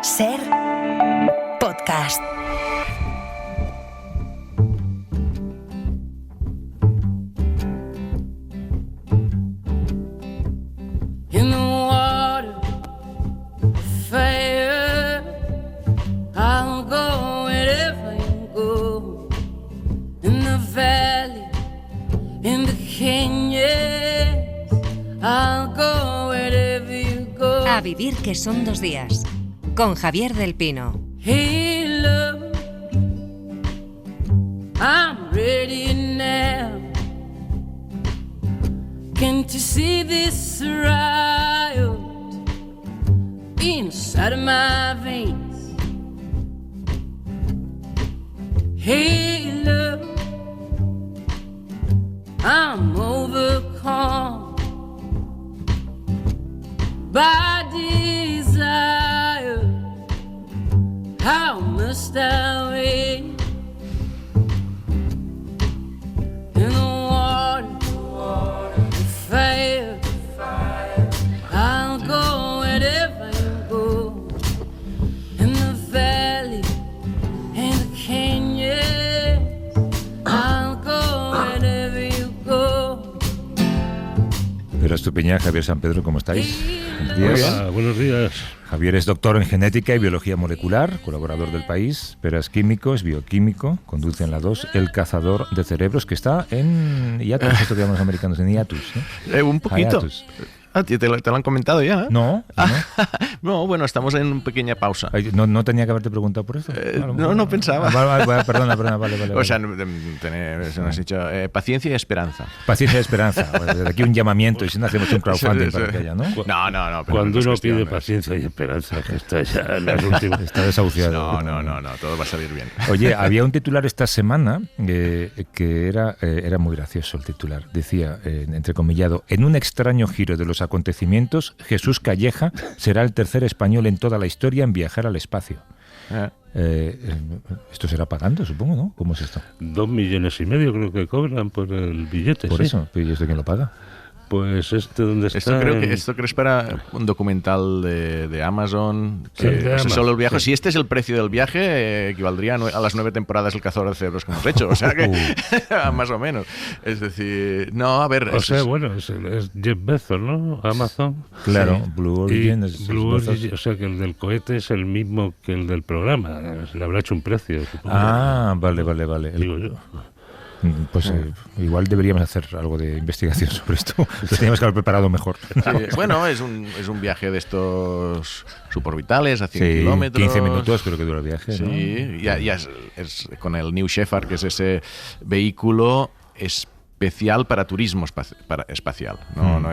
Ser podcast. In the water, fire, I'll go wherever you go. In the valley, in the canyons, I'll go wherever you go. A vivir que son 2 días. Con Javier del Pino. Hey love, I'm ready now. Can't you see this riot inside of my veins? Hey love, I'm overcome by desire. How must I wait? In the water, the fire, I'll go wherever you go. In the valley, in the canyon, I'll go wherever you go. Pedro Estupiñán, Javier San Pedro, ¿cómo estáis? Buenos días. Hola, buenos días. Javier es doctor en genética y biología molecular, colaborador del País. Pera es químico, es bioquímico, conduce en la 2 El cazador de cerebros, que está en hiatus, esto que llamamos los americanos, en hiatus, ¿no? Un poquito. Hiatus. Te lo han comentado ya, ¿eh? No, No, bueno, estamos en una pequeña pausa. no tenía que haberte preguntado por eso. No pensaba. Perdona, vale. O sea, nos has dicho paciencia y esperanza. Paciencia y esperanza. Bueno, desde aquí un llamamiento y si no hacemos un crowdfunding para que haya, ¿no? No. Cuando uno pide paciencia y esperanza, que está ya en las últimas. Está desahuciado. No, todo va a salir bien. Oye, había un titular esta semana que era muy gracioso el titular. Decía, entrecomillado, en un extraño giro de los acontecimientos, Jesús Calleja será el tercer español en toda la historia en viajar al espacio. Esto será pagando, supongo, ¿no? ¿Cómo es esto? 2,5 millones creo que cobran por el billete. Por ¿sí? eso, ¿y esto quién lo paga? Pues donde está. Esto creo que es para un documental de Amazon. Sí, de Amazon, solo el viaje. sí. Si este es el precio del viaje, equivaldría a las 9 temporadas El Cazador de Cerebros que hemos hecho. O sea que, más o menos. Es decir, no, a ver. O sea, bueno, es Jeff Bezos, ¿no? Amazon. Claro, Sí. Blue Origin. Blue Origin, o sea que el del cohete es el mismo que el del programa. Le habrá hecho un precio, supongo. Vale. Digo yo. Pues igual deberíamos hacer algo de investigación sobre esto. Lo teníamos que haber preparado mejor. Sí, bueno, es un viaje de estos suborbitales a 100 kilómetros. 15 minutos creo que dura el viaje. Sí, ¿no? ya es con el New Shepard, que es ese vehículo especial para turismo espacial. No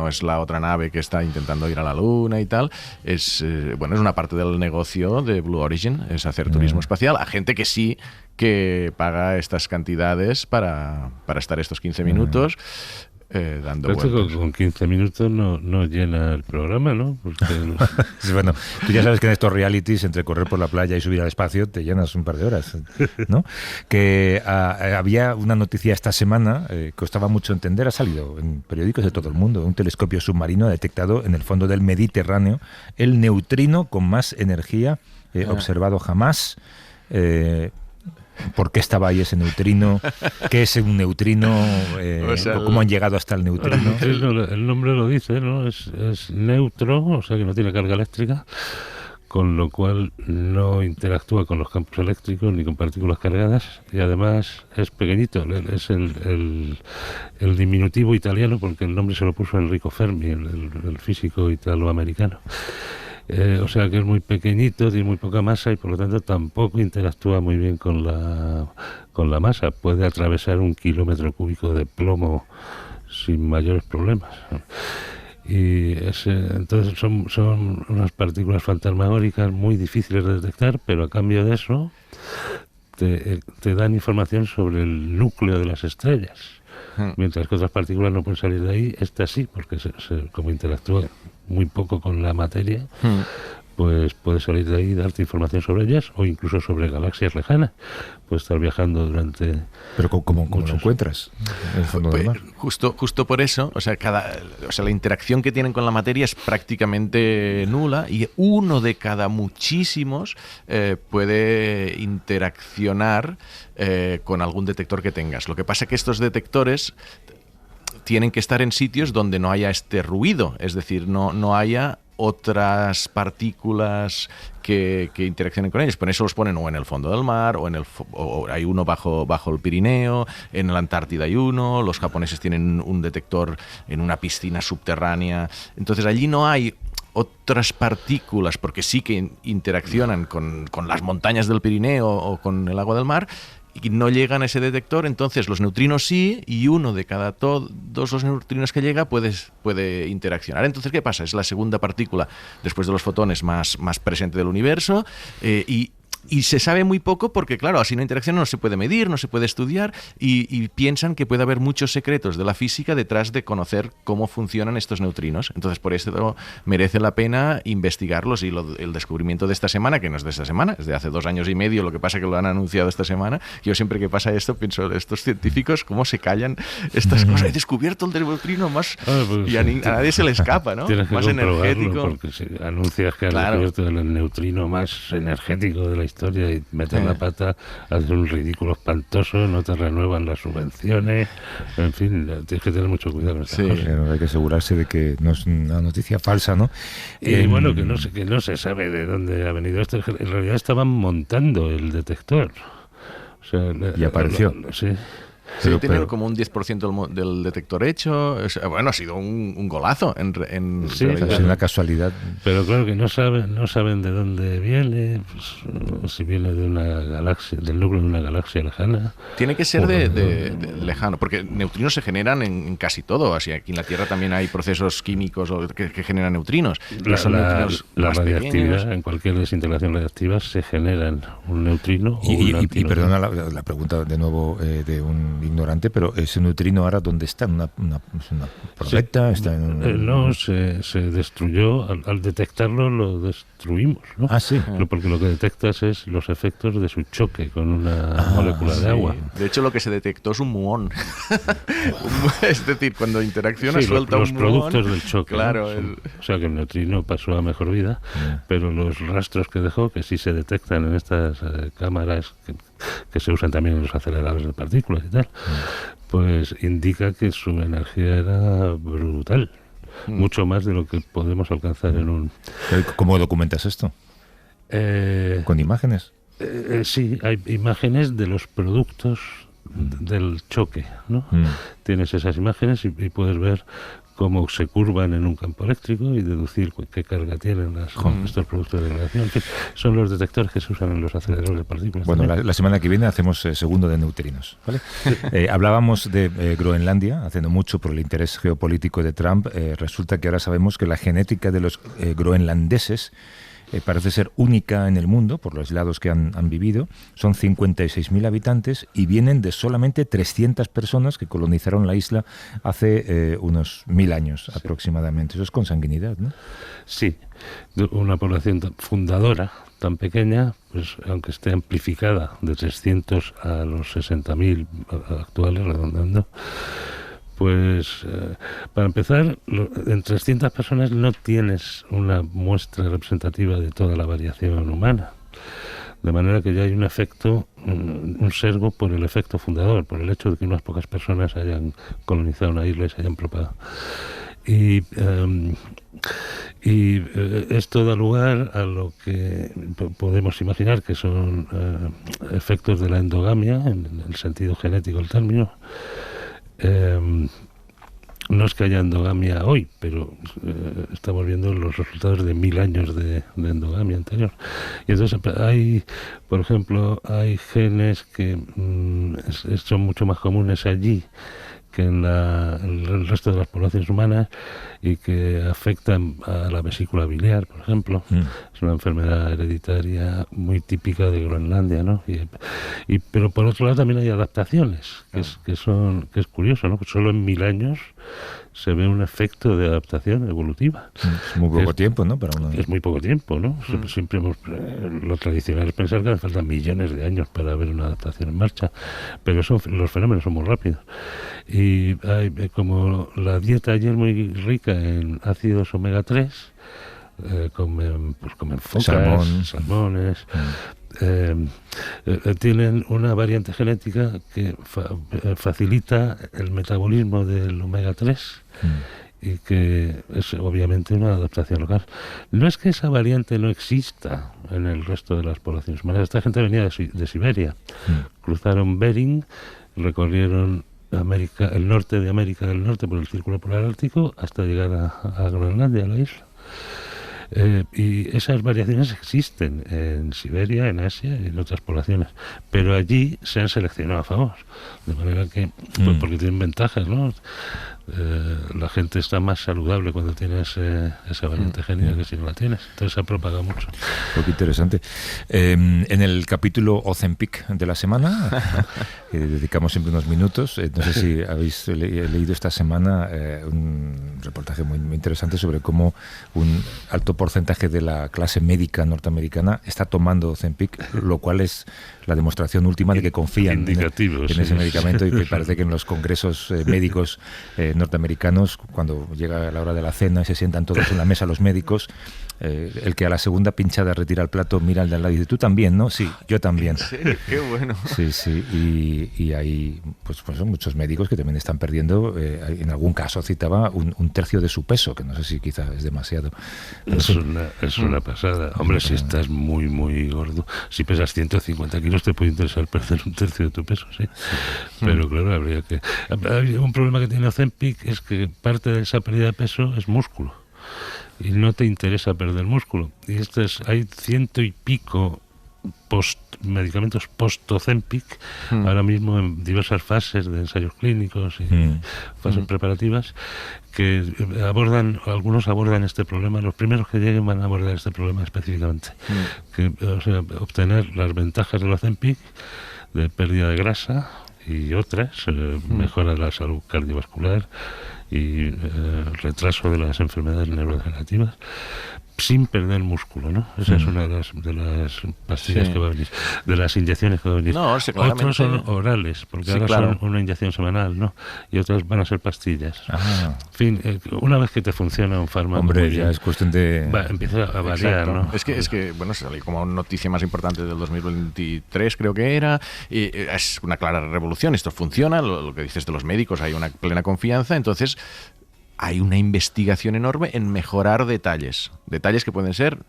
es la otra nave que está intentando ir a la Luna y tal. Es una parte del negocio de Blue Origin, es hacer turismo espacial a gente que sí que paga estas cantidades para estar estos 15 minutos dando Pero vueltas. con 15 minutos no llena el programa, ¿no? Porque Bueno, tú ya sabes que en estos realities, entre correr por la playa y subir al espacio, te llenas un par de horas, ¿no? Que había una noticia esta semana que costaba mucho entender, ha salido en periódicos de todo el mundo. Un telescopio submarino ha detectado en el fondo del Mediterráneo el neutrino con más energía observado jamás. ¿Por qué estaba ahí ese neutrino? ¿Qué es un neutrino? ¿Cómo han llegado hasta el neutrino? El nombre lo dice, ¿no? Es neutro, o sea que no tiene carga eléctrica, con lo cual no interactúa con los campos eléctricos ni con partículas cargadas, y además es pequeñito. Es el diminutivo italiano, porque el nombre se lo puso Enrico Fermi, el físico italoamericano. O sea que es muy pequeñito, tiene muy poca masa y por lo tanto tampoco interactúa muy bien con la masa. Puede atravesar 1 kilómetro cúbico de plomo sin mayores problemas. Y entonces son unas partículas fantasmagóricas muy difíciles de detectar, pero a cambio de eso te dan información sobre el núcleo de las estrellas. Mientras que otras partículas no pueden salir de ahí, esta sí, porque como interactúa muy poco con la materia, pues puedes salir de ahí y darte información sobre ellas, o incluso sobre galaxias lejanas. Puedes estar viajando durante... Pero ¿cómo lo encuentras en el fondo del mar? Justo por eso, o sea, la interacción que tienen con la materia es prácticamente nula, y uno de cada muchísimos puede interaccionar con algún detector que tengas. Lo que pasa es que estos detectores tienen que estar en sitios donde no haya este ruido, es decir, no haya otras partículas que interaccionen con ellos. Por eso los ponen o en el fondo del mar, o hay uno bajo el Pirineo, en la Antártida hay uno, los japoneses tienen un detector en una piscina subterránea. Entonces allí no hay otras partículas, porque sí que interaccionan con las montañas del Pirineo o con el agua del mar, y no llegan a ese detector. Entonces los neutrinos sí, y uno de cada todos los neutrinos que llega puede interaccionar. Entonces, ¿qué pasa? Es la segunda partícula, después de los fotones, más presente del universo, y se sabe muy poco porque, claro, así una interacción no se puede medir, no se puede estudiar, y piensan que puede haber muchos secretos de la física detrás de conocer cómo funcionan estos neutrinos. Entonces, por eso merece la pena investigarlos, y el descubrimiento de esta semana, que no es de esta semana, es de hace 2 años y medio, lo que pasa que lo han anunciado esta semana. Yo siempre que pasa esto pienso, estos científicos, cómo se callan estas cosas. He descubierto el neutrino más... y a nadie se le escapa, ¿no? Tienes que más energético. Porque si anuncias que has Claro. descubierto el neutrino más energético de la historia y metes la pata, haces un ridículo espantoso, no te renuevan las subvenciones, en fin, tienes que tener mucho cuidado con estas Sí. cosas. Hay que asegurarse de que no es una noticia falsa, ¿no? Y bueno, que no se sabe de dónde ha venido esto. En realidad estaban montando el detector. O sea, Y apareció. Sí. Sí, Pero- tienen pero- como un 10% del detector hecho. Bueno, ha sido un golazo en Sí, O sea, es una casualidad. Pero claro que no saben de dónde viene, pues, si viene de una galaxia, del núcleo de una galaxia lejana. Tiene que ser de lejano, porque neutrinos se generan en casi todo. Así, aquí en la Tierra también hay procesos químicos que generan neutrinos. Que son neutrinos La más radiactividad, pequeños. en cualquier desintegración radiactiva se generan un neutrino o un Y antineutrino. perdona la pregunta de nuevo de un ignorante, pero ese neutrino ahora, ¿dónde está? ¿En una probeta? ¿Está en No, se destruyó, al detectarlo lo destruimos, ¿no? Ah, sí. Porque lo que detectas es los efectos de su choque con una molécula de agua. De hecho, lo que se detectó es un muón. Es decir, cuando interacciona Sí, suelta los un muón. productos del choque. Claro. ¿no? O sea que el neutrino pasó a mejor vida, pero los rastros que dejó, que sí se detectan en estas cámaras que se usan también en los aceleradores de partículas y tal, pues indica que su energía era brutal. Mucho más de lo que podemos alcanzar en un... ¿Cómo documentas esto? ¿Con imágenes? Sí, hay imágenes de los productos del choque, ¿no? Tienes esas imágenes y puedes ver cómo se curvan en un campo eléctrico y deducir qué carga tienen estos productos de degradación. En fin, son los detectores que se usan en los aceleradores de partículas. Bueno, también. la semana que viene hacemos segundo de neutrinos, ¿vale? Hablábamos de Groenlandia, haciendo mucho por el interés geopolítico de Trump. Resulta que ahora sabemos que la genética de los groenlandeses parece ser única en el mundo, por los aislados que han vivido. Son 56.000 habitantes y vienen de solamente 300 personas que colonizaron la isla hace unos 1.000 años aproximadamente. Eso es consanguinidad, ¿no? Sí, una población fundadora tan pequeña, pues aunque esté amplificada de 300 a los 60.000 actuales, redondando, pues para empezar, en 300 personas no tienes una muestra representativa de toda la variación humana. De manera que ya hay un efecto, un sesgo por el efecto fundador, por el hecho de que unas pocas personas hayan colonizado una isla y se hayan propagado. Y esto da lugar a lo que podemos imaginar que son efectos de la endogamia, en el sentido genético del término. No es que haya endogamia hoy, pero estamos viendo los resultados de 1.000 años de endogamia anterior. Y entonces hay, por ejemplo, hay genes que son mucho más comunes allí que en el resto de las poblaciones humanas y que afectan a la vesícula biliar, por ejemplo. Es una enfermedad hereditaria muy típica de Groenlandia, ¿no? Pero por otro lado también hay adaptaciones, que es curioso, ¿no? Pues solo en 1.000 años se ve un efecto de adaptación evolutiva. Es muy poco tiempo, ¿no? Para uno. Es muy poco tiempo, ¿no? Siempre lo tradicional es pensar que hace falta millones de años para ver una adaptación en marcha, pero los fenómenos son muy rápidos. Y como la dieta allí es muy rica en ácidos omega 3, comen focas, salmones. Tienen una variante genética que facilita el metabolismo del omega 3 y que es obviamente una adaptación local. No es que esa variante no exista en el resto de las poblaciones humanas. Esta gente venía de Siberia, cruzaron Bering, recorrieron el norte de América del Norte por el Círculo Polar Ártico hasta llegar a Groenlandia, a la isla. Y esas variaciones existen en Siberia, en Asia y en otras poblaciones, pero allí se han seleccionado a favor, de manera que pues porque tienen ventajas, ¿no? La gente está más saludable cuando tienes esa variante génica que si no la tienes, entonces se ha propagado mucho. Qué interesante. En el capítulo Ozempic de la semana dedicamos siempre unos minutos, no sé si habéis leído esta semana un reportaje muy interesante sobre cómo un alto porcentaje de la clase médica norteamericana está tomando Ozempic, lo cual es la demostración última de que confían en ese medicamento, y que parece que en los congresos médicos norteamericanos, cuando llega la hora de la cena y se sientan todos en la mesa los médicos, el que a la segunda pinchada retira el plato mira al de al lado y dice: ¿tú también, no? Sí, yo también. ¿En serio? Qué bueno. Sí, y hay pues son muchos médicos que también están perdiendo, en algún caso citaba un tercio de su peso, que no sé si quizá es demasiado. Es una pasada. Hombre, si estás muy, muy gordo, si pesas 150 kilos te puede interesar perder un tercio de tu peso, sí. Pero claro, habría que... Un problema que tiene Ozempic es que parte de esa pérdida de peso es músculo. Y no te interesa perder músculo. Y hay 100 y pico medicamentos post-Ozempic ahora mismo en diversas fases de ensayos clínicos y fases preparativas que algunos abordan este problema. Los primeros que lleguen van a abordar este problema específicamente, obtener las ventajas del Ozempic de pérdida de grasa y otras, mejora de la salud cardiovascular y retraso de las enfermedades neurodegenerativas, sin perder músculo, ¿no? Esa es una de las pastillas que va a venir, de las inyecciones que va a venir. No, otros son orales, porque ahora son una inyección semanal, ¿no? Y otras van a ser pastillas. En fin, una vez que te funciona un fármaco... Hombre, ya es cuestión de... empieza a variar, ¿no? Es que bueno, salió como noticia más importante del 2023, creo que era, y es una clara revolución. Esto funciona, lo que dices de los médicos, hay una plena confianza, entonces... Hay una investigación enorme en mejorar detalles que pueden ser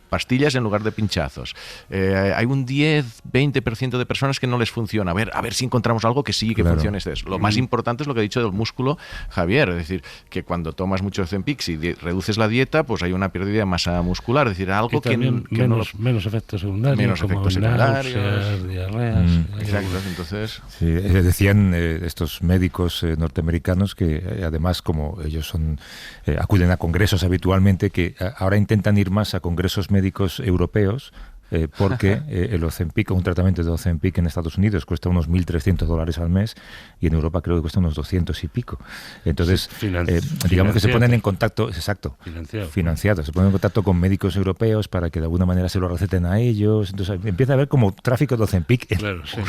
pastillas en lugar de pinchazos. Hay un 10-20% de personas que no les funciona. A ver si encontramos algo que sí que funcione. Lo más importante es lo que ha dicho del músculo Javier, es decir, que cuando tomas mucho Ozempic, si reduces la dieta, pues hay una pérdida de masa muscular, es decir, algo que menos efectos secundarios, menos como efectos secundarios, náuseas, diarreas. Exacto, entonces... Sí, decían estos médicos norteamericanos que además, como ellos acuden a congresos habitualmente, que ahora intentan ir más a congresos médicos europeos, porque el Ozempic, un tratamiento de Ozempic en Estados Unidos cuesta unos $1.300 al mes, y en Europa creo que cuesta unos 200 y pico. Entonces, digamos que se ponen en contacto, financiados, se ponen en contacto con médicos europeos para que de alguna manera se lo receten a ellos. Entonces empieza a haber como tráfico de Ozempic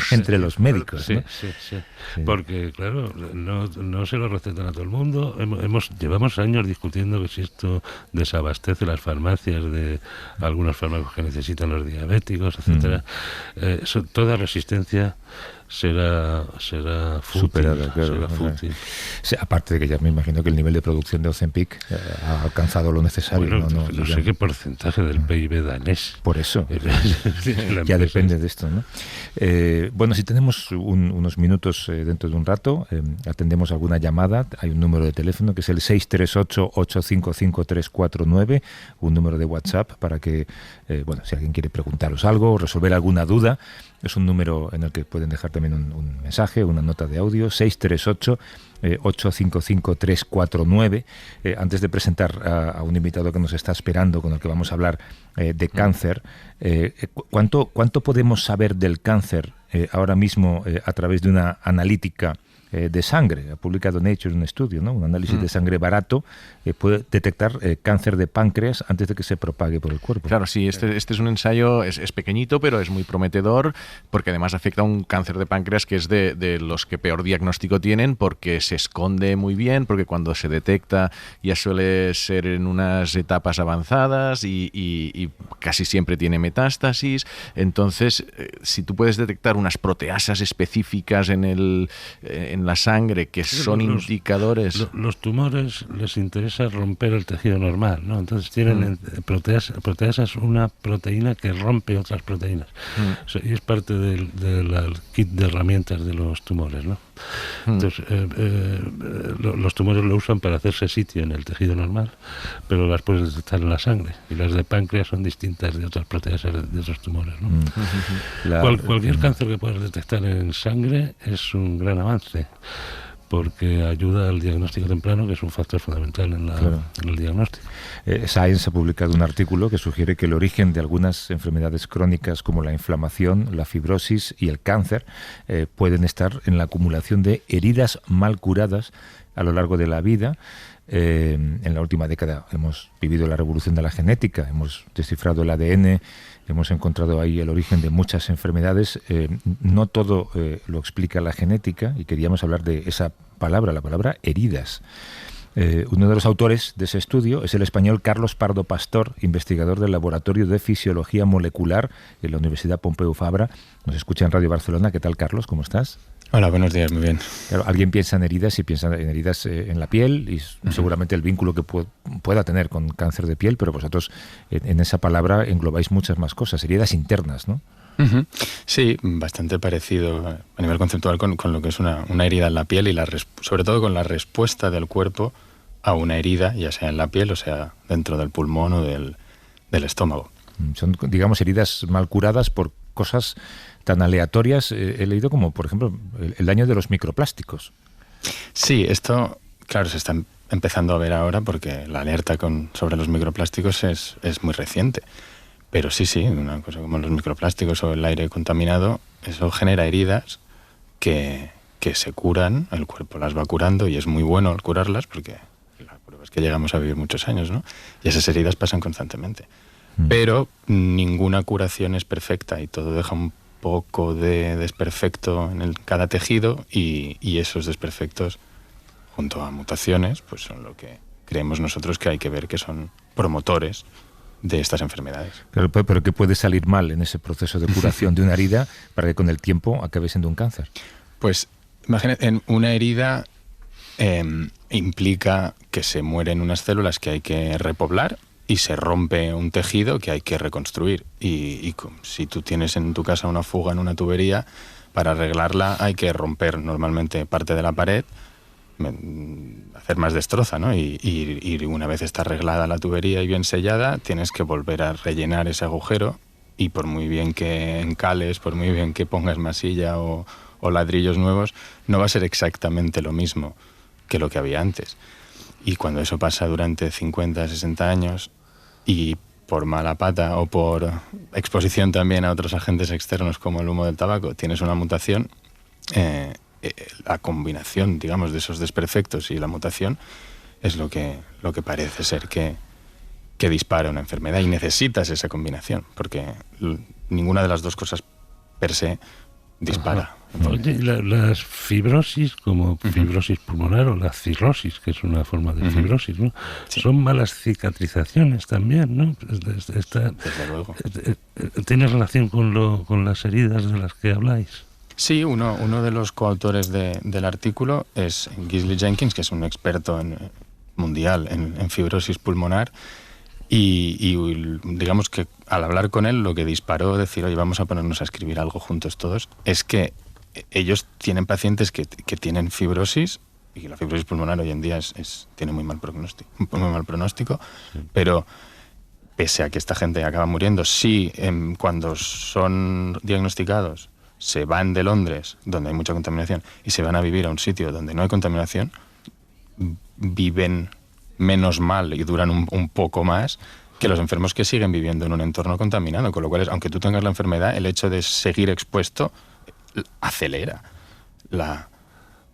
entre los médicos. Sí, porque claro, no se lo recetan a todo el mundo. Llevamos años discutiendo que si esto desabastece las farmacias de algunos fármacos que necesitan los diabéticos, etcétera. Toda resistencia será fútil, superada, claro, será fútil. Sí, aparte de que ya me imagino que el nivel de producción de Ozempic ha alcanzado lo necesario. Bueno, no sé qué porcentaje del PIB danés. Por eso. Ya depende de esto, ¿no? Bueno, si tenemos unos minutos dentro de un rato, atendemos alguna llamada. Hay un número de teléfono que es el 638-855-349, un número de WhatsApp para que, si alguien quiere preguntaros algo o resolver alguna duda, es un número en el que pueden dejar también un mensaje, una nota de audio, 638-855-349. Antes de presentar a un invitado que nos está esperando, con el que vamos a hablar de cáncer, ¿cuánto podemos saber del cáncer ahora mismo a través de una analítica de sangre. Ha publicado Nature un estudio, ¿no? Un análisis de sangre barato puede detectar cáncer de páncreas antes de que se propague por el cuerpo. Claro, sí, este es un ensayo, es pequeñito, pero es muy prometedor, porque además afecta a un cáncer de páncreas que es de los que peor diagnóstico tienen, porque se esconde muy bien, porque cuando se detecta ya suele ser en unas etapas avanzadas y casi siempre tiene metástasis. Entonces, si tú puedes detectar unas proteasas específicas en la sangre que son indicadores... Los tumores les interesa romper el tejido normal, ¿no? Entonces tienen proteasas, una proteína que rompe otras proteínas. Y es parte del kit de herramientas de los tumores, ¿no? Entonces, los tumores lo usan para hacerse sitio en el tejido normal, pero las puedes detectar en la sangre, y las de páncreas son distintas de otras proteasas de otros tumores, ¿no? Cualquier cáncer que puedas detectar en sangre es un gran avance, porque ayuda al diagnóstico temprano, que es un factor fundamental en el diagnóstico. Science ha publicado un artículo que sugiere que el origen de algunas enfermedades crónicas como la inflamación, la fibrosis y el cáncer pueden estar en la acumulación de heridas mal curadas a lo largo de la vida. En la última década hemos vivido la revolución de la genética, hemos descifrado el ADN, hemos encontrado ahí el origen de muchas enfermedades. No todo lo explica la genética, y queríamos hablar de esa palabra, la palabra heridas. Uno de los autores de ese estudio es el español Carlos Pardo Pastor, investigador del Laboratorio de Fisiología Molecular en la Universidad Pompeu Fabra. Nos escucha en Radio Barcelona. ¿Qué tal, Carlos? ¿Cómo estás? Hola, buenos días, muy bien. Claro, alguien piensa en heridas y piensa en heridas en la piel, y seguramente el vínculo que pueda tener con cáncer de piel, pero vosotros en esa palabra englobáis muchas más cosas, heridas internas, ¿no? Sí, bastante parecido a nivel conceptual con lo que es una herida en la piel, y sobre todo con la respuesta del cuerpo a una herida, ya sea en la piel o sea dentro del pulmón o del estómago. Son, digamos, heridas mal curadas por cosas tan aleatorias. He leído como, por ejemplo, el daño de los microplásticos. Sí, esto, claro, se está empezando a ver ahora porque la alerta sobre los microplásticos es muy reciente. Pero sí, una cosa como los microplásticos o el aire contaminado, eso genera heridas que se curan, el cuerpo las va curando, y es muy bueno el curarlas porque la prueba es que llegamos a vivir muchos años, ¿no? Y esas heridas pasan constantemente. Pero ninguna curación es perfecta, y todo deja un poco de desperfecto en cada tejido, y esos desperfectos, junto a mutaciones, pues son lo que creemos nosotros que hay que ver que son promotores de estas enfermedades. Pero ¿qué puede salir mal en ese proceso de curación de una herida para que con el tiempo acabe siendo un cáncer? Pues imagínate, una herida implica que se mueren unas células que hay que repoblar, y se rompe un tejido que hay que reconstruir. Y si tú tienes en tu casa una fuga en una tubería, para arreglarla hay que romper normalmente parte de la pared, hacer más destroza, ¿no? Y una vez está arreglada la tubería y bien sellada, tienes que volver a rellenar ese agujero, y por muy bien que encales, por muy bien que pongas masilla o ladrillos nuevos, no va a ser exactamente lo mismo que lo que había antes. Y cuando eso pasa durante 50, 60 años, y por mala pata o por exposición también a otros agentes externos como el humo del tabaco, tienes una mutación, la combinación, digamos, de esos desperfectos y la mutación es lo que parece ser que dispara una enfermedad, y necesitas esa combinación, porque ninguna de las dos cosas per se dispara. Oye, las fibrosis, como fibrosis pulmonar o la cirrosis, que es una forma de fibrosis, ¿no? Sí. Son malas cicatrizaciones también, ¿no? Desde luego. ¿Tiene relación con las heridas de las que habláis? Sí, uno de los coautores del artículo es Gisli Jenkins, que es un experto mundial en fibrosis pulmonar, y digamos que al hablar con él, lo que disparó decir, oye, vamos a ponernos a escribir algo juntos todos, es que ellos tienen pacientes que tienen fibrosis, y la fibrosis pulmonar hoy en día tiene muy mal pronóstico, sí. Pero pese a que esta gente acaba muriendo, sí, cuando son diagnosticados se van de Londres, donde hay mucha contaminación, y se van a vivir a un sitio donde no hay contaminación, viven menos mal y duran un poco más que los enfermos que siguen viviendo en un entorno contaminado, con lo cual, aunque tú tengas la enfermedad, el hecho de seguir expuesto acelera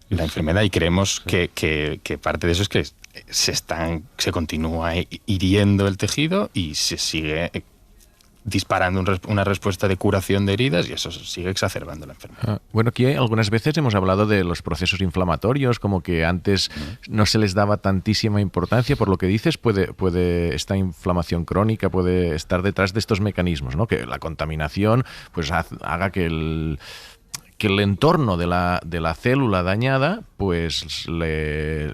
la enfermedad, y creemos que parte de eso es que se continúa hiriendo el tejido y se sigue disparando una respuesta de curación de heridas, y eso sigue exacerbando la enfermedad. Bueno, aquí algunas veces hemos hablado de los procesos inflamatorios, como que antes no se les daba tantísima importancia. Por lo que dices, puede esta inflamación crónica puede estar detrás de estos mecanismos, ¿no? Que la contaminación pues haga que el entorno de la célula dañada pues le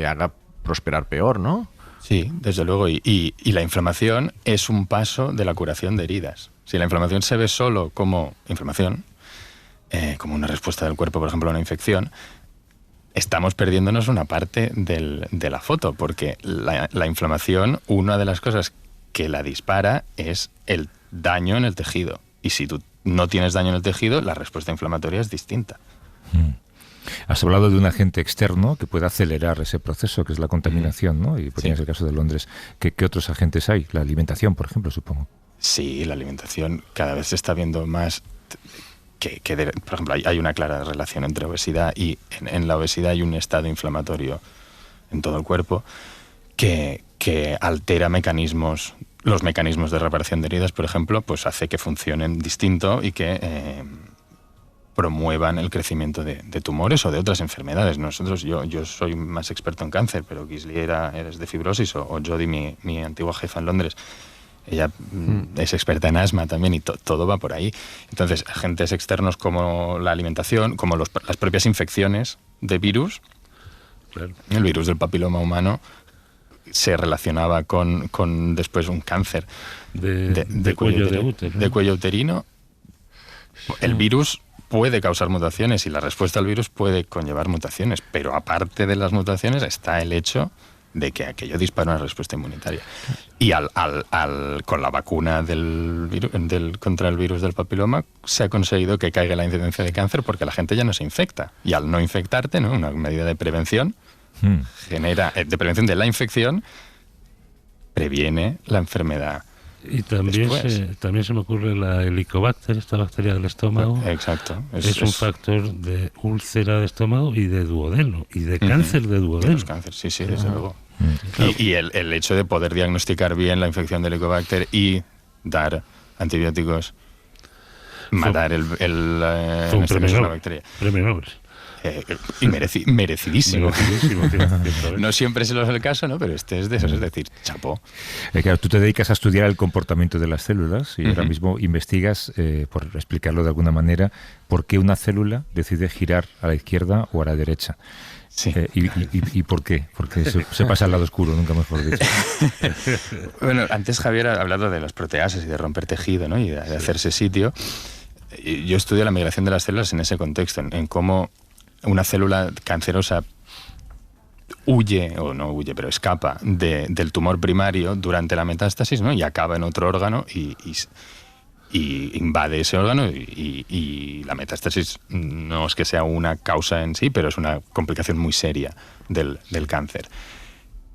haga prosperar peor, ¿no? Sí, desde luego. Y la inflamación es un paso de la curación de heridas. Si la inflamación se ve solo como inflamación, como una respuesta del cuerpo, por ejemplo, a una infección, estamos perdiéndonos una parte de la foto, porque la inflamación, una de las cosas que la dispara es el daño en el tejido. Y si tú no tienes daño en el tejido, la respuesta inflamatoria es distinta. Has hablado de un agente externo que puede acelerar ese proceso, que es la contaminación, ¿no? Y ponías el caso de Londres. ¿Qué otros agentes hay? La alimentación, por ejemplo, supongo. Sí, la alimentación cada vez se está viendo más por ejemplo, hay una clara relación entre obesidad y en la obesidad hay un estado inflamatorio en todo el cuerpo que altera los mecanismos de reparación de heridas, por ejemplo, pues hace que funcionen distinto y que promuevan el crecimiento de tumores o de otras enfermedades. Yo soy más experto en cáncer, pero Gisli es de fibrosis, o Jodie, mi antigua jefa en Londres, ella es experta en asma también, y todo va por ahí. Entonces, agentes externos como la alimentación, como las propias infecciones de virus, claro. El virus del papiloma humano se relacionaba con después un cáncer de cuello uterino. Sí. El virus puede causar mutaciones y la respuesta al virus puede conllevar mutaciones, pero aparte de las mutaciones está el hecho de que aquello dispara una respuesta inmunitaria. Y con la vacuna contra el virus del papiloma se ha conseguido que caiga la incidencia de cáncer porque la gente ya no se infecta. Y al no infectarte, ¿no? Una medida de prevención de prevención de la infección, previene la enfermedad. Y también se me ocurre la Helicobacter, esta bacteria del estómago. Exacto. Es un factor de úlcera de estómago y de duodeno, y de cáncer de duodeno. De los cánceres, sí, desde luego. Claro. Y el hecho de poder diagnosticar bien la infección de Helicobacter y dar antibióticos, matar la bacteria. Premio Nobel. Y merecidísimo. No siempre es el caso, ¿no? Pero este es de esos, es decir, chapó. Claro, tú te dedicas a estudiar el comportamiento de las células y ahora mismo investigas, por explicarlo de alguna manera, por qué una célula decide girar a la izquierda o a la derecha. Sí. ¿Y por qué? Porque se pasa al lado oscuro, nunca mejor dicho. Bueno, antes Javier ha hablado de las proteasas y de romper tejido, ¿no? Y de hacerse sitio. Yo estudio la migración de las células en ese contexto, en cómo una célula cancerosa pero escapa del tumor primario durante la metástasis, ¿no? Y acaba en otro órgano y invade ese órgano y la metástasis no es que sea una causa en sí, pero es una complicación muy seria del cáncer.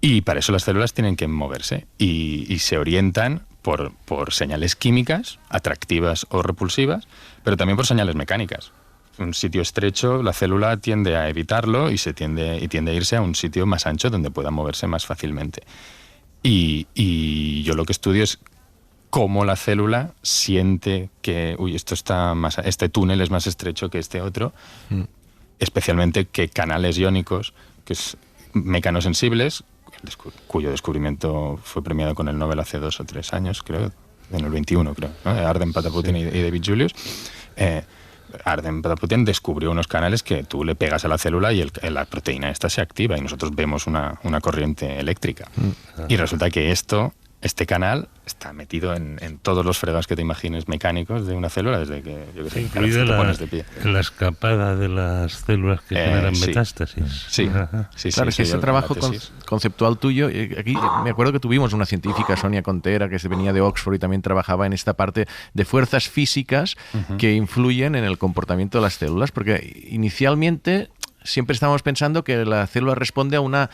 Y para eso las células tienen que moverse y se orientan por señales químicas, atractivas o repulsivas, pero también por señales mecánicas. Un sitio estrecho, la célula tiende a evitarlo y tiende a irse a un sitio más ancho donde pueda moverse más fácilmente. Y yo lo que estudio es cómo la célula siente que este túnel es más estrecho que este otro, especialmente qué canales iónicos, que es mecanosensibles, cuyo descubrimiento fue premiado con el Nobel hace 2 o 3 años, creo, en el 21, creo, ¿no? Arden Patapoutian y David Julius. Arden Patapoutian descubrió unos canales que tú le pegas a la célula y la proteína esta se activa y nosotros vemos una corriente eléctrica. Y resulta que este canal está metido en todos los fregados que te imagines mecánicos de una célula, desde que te pones de pie. La escapada de las células que generan metástasis. Sí. Claro, es que ese trabajo conceptual tuyo, aquí me acuerdo que tuvimos una científica, Sonia Contera, que venía de Oxford y también trabajaba en esta parte de fuerzas físicas que influyen en el comportamiento de las células, porque inicialmente siempre estábamos pensando que la célula responde a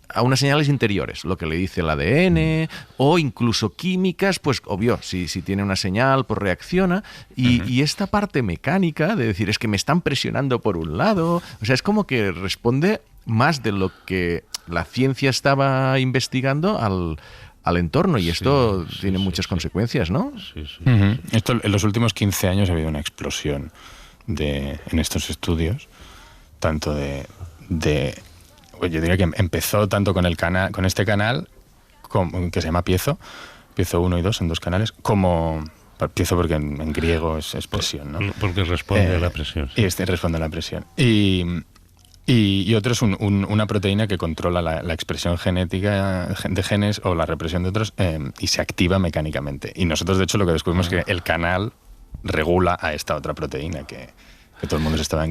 a unas señales interiores, lo que le dice el ADN, o incluso químicas, pues obvio, si tiene una señal, pues reacciona. Y esta parte mecánica de decir, es que me están presionando por un lado, o sea, es como que responde más de lo que la ciencia estaba investigando al entorno, y esto tiene muchas consecuencias, ¿no? Sí. Esto, en los últimos 15 años ha habido una explosión en estos estudios, tanto yo diría que empezó tanto con este canal, que se llama Piezo 1 y 2 en 2 canales, como Piezo porque en griego es presión, ¿no? Porque responde a la presión. Sí. Y responde a la presión. Y otro es una proteína que controla la expresión genética de genes o la represión de otros, y se activa mecánicamente. Y nosotros, de hecho, lo que descubrimos es que el canal regula a esta otra proteína que todo el mundo se estaba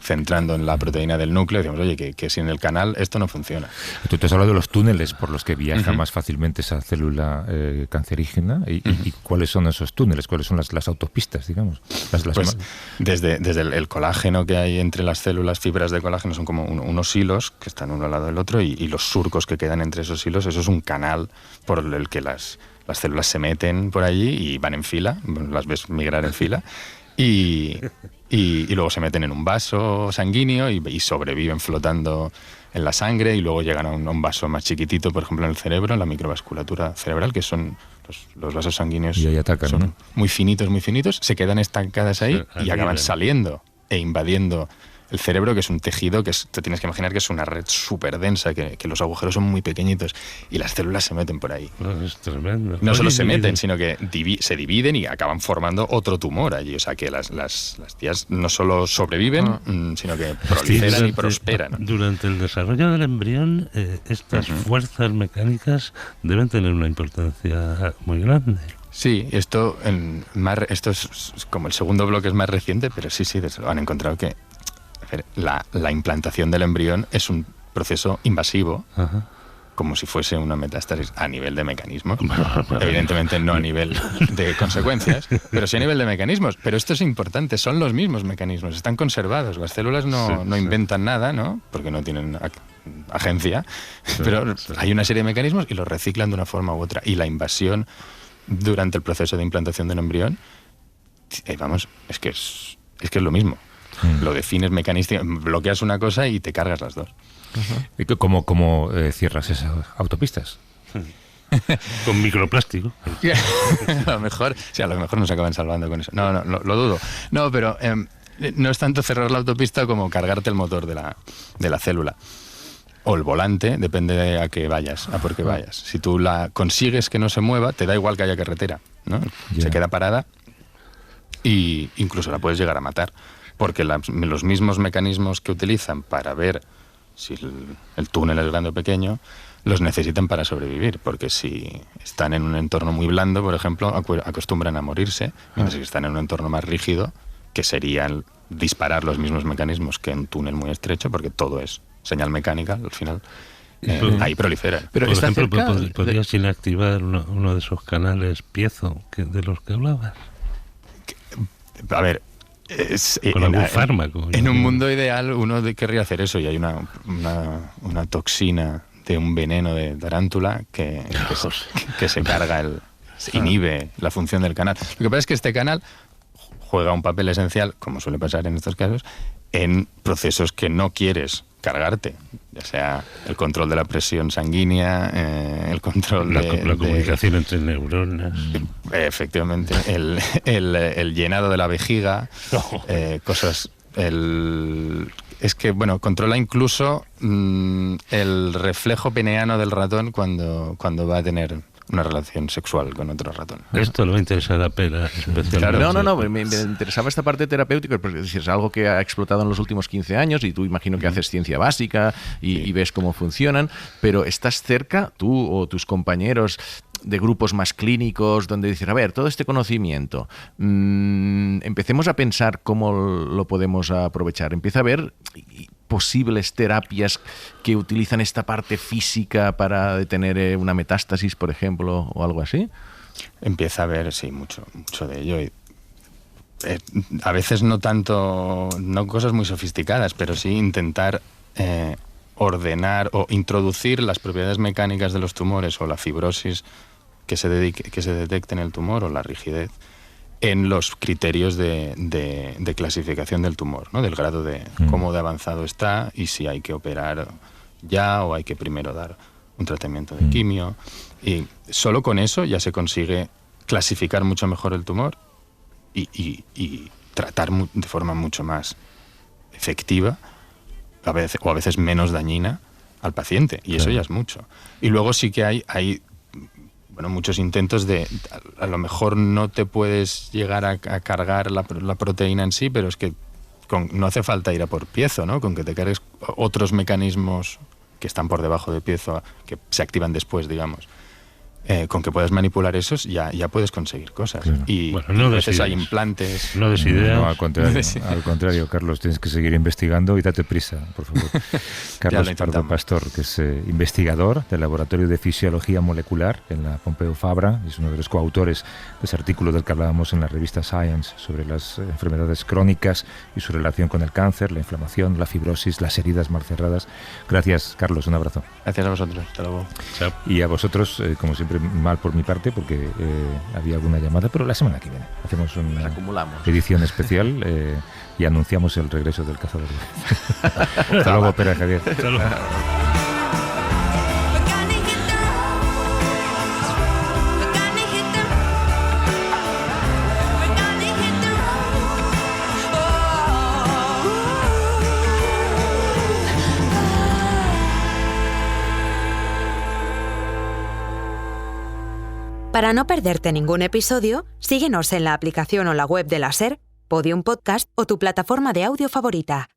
centrando en la proteína del núcleo. Decíamos, oye, que sin el canal esto no funciona. Tú te has hablado de los túneles por los que viaja más fácilmente esa célula cancerígena. ¿Y cuáles son esos túneles? ¿Cuáles son las autopistas, digamos? Pues desde el colágeno que hay entre las células, fibras de colágeno, son como unos hilos que están uno al lado del otro, y los surcos que quedan entre esos hilos, eso es un canal por el que las células se meten por allí y van en fila, las ves migrar en fila, y luego se meten en un vaso sanguíneo y sobreviven flotando en la sangre, y luego llegan a un vaso más chiquitito, por ejemplo en el cerebro, en la microvasculatura cerebral, que son los vasos sanguíneos, y ahí atacan, son, ¿no? muy finitos, se quedan estancadas ahí y acaban saliendo e invadiendo el cerebro, que es un tejido que te tienes que imaginar que es una red súper densa, que los agujeros son muy pequeñitos y las células se meten por ahí. Es tremendo. No solo se meten, sino que se dividen y acaban formando otro tumor allí. O sea que las tías no solo sobreviven, sino que proliferan y prosperan. Durante el desarrollo del embrión, estas fuerzas mecánicas deben tener una importancia muy grande. Sí, esto es como el segundo bloque, es más reciente, pero sí, han encontrado que la implantación del embrión es un proceso invasivo, como si fuese una metástasis a nivel de mecanismos. Evidentemente no a nivel de consecuencias, pero sí a nivel de mecanismos. Pero esto es importante, son los mismos mecanismos, están conservados. Las células no inventan nada, ¿no? Porque no tienen agencia, pero hay una serie de mecanismos y los reciclan de una forma u otra. Y la invasión durante el proceso de implantación del embrión, es que es lo mismo. Lo defines mecanísticamente, bloqueas una cosa y te cargas las dos. ¿Cómo cierras esas autopistas? Con microplástico. a lo mejor nos acaban salvando con eso. No, lo dudo. No, pero no es tanto cerrar la autopista como cargarte el motor de la célula. O el volante, depende de a qué vayas, a por qué vayas. Si tú la consigues que no se mueva, te da igual que haya carretera, ¿no? Se queda parada e incluso la puedes llegar a matar. Porque los mismos mecanismos que utilizan para ver si el túnel es grande o pequeño, los necesitan para sobrevivir. Porque si están en un entorno muy blando, por ejemplo, acostumbran a morirse, mientras que están en un entorno más rígido, que serían disparar los mismos mecanismos que en un túnel muy estrecho, porque todo es señal mecánica, al final, ahí proliferan. Pero por ejemplo, ¿podrías inactivar uno de esos canales Piezo de los que hablabas? A ver... con algún fármaco. En un mundo ideal uno querría hacer eso, y hay una toxina de un veneno de tarántula que se carga, inhibe la función del canal. Lo que pasa es que este canal juega un papel esencial, como suele pasar en estos casos, en procesos que no quieres cargarte, ya sea el control de la presión sanguínea, el control la comunicación entre neuronas, efectivamente, el llenado de la vejiga, cosas, es que, controla incluso el reflejo peneano del ratón cuando va a tener una relación sexual con otro ratón. Esto le va a interesar a Pera especialmente. No, me interesaba esta parte terapéutica, porque es algo que ha explotado en los últimos 15 años, y tú imagino que haces ciencia básica y ves cómo funcionan, pero ¿estás cerca, tú o tus compañeros, de grupos más clínicos donde dicen, a ver, todo este conocimiento, empecemos a pensar cómo lo podemos aprovechar? Empieza a haber posibles terapias que utilizan esta parte física para detener una metástasis, por ejemplo, o algo así. Empieza a haber, sí, mucho de ello. A veces no tanto, no cosas muy sofisticadas, pero sí intentar ordenar o introducir las propiedades mecánicas de los tumores o la fibrosis que se detecte en el tumor o la rigidez en los criterios de clasificación del tumor, ¿no? Del grado de cómo de avanzado está y si hay que operar ya o hay que primero dar un tratamiento de quimio. Y solo con eso ya se consigue clasificar mucho mejor el tumor y tratar de forma mucho más efectiva a veces menos dañina al paciente. Y eso ya es mucho. Y luego sí que hay muchos intentos a lo mejor no te puedes llegar a cargar la proteína en sí, pero es que no hace falta ir a por piezo, ¿no? Con que te cargues otros mecanismos que están por debajo de piezo, que se activan después, digamos. Con que puedas manipular esos, ya puedes conseguir cosas. Claro. Y a veces hay implantes. No des ideas. No, al contrario, Carlos, tienes que seguir investigando y date prisa, por favor. Carlos Pardo Pastor, que es investigador del Laboratorio de Fisiología Molecular en la Pompeu Fabra, es uno de los coautores de ese artículo del que hablábamos en la revista Science sobre las enfermedades crónicas y su relación con el cáncer, la inflamación, la fibrosis, las heridas mal cerradas. Gracias, Carlos, un abrazo. Gracias a vosotros, hasta luego. Chao. Y a vosotros, como siempre, mal por mi parte porque había alguna llamada, pero la semana que viene hacemos una edición especial y anunciamos el regreso del cazador. Hasta luego, Pera, Javier. Hasta luego. Para no perderte ningún episodio, síguenos en la aplicación o la web de la SER, Podium Podcast o tu plataforma de audio favorita.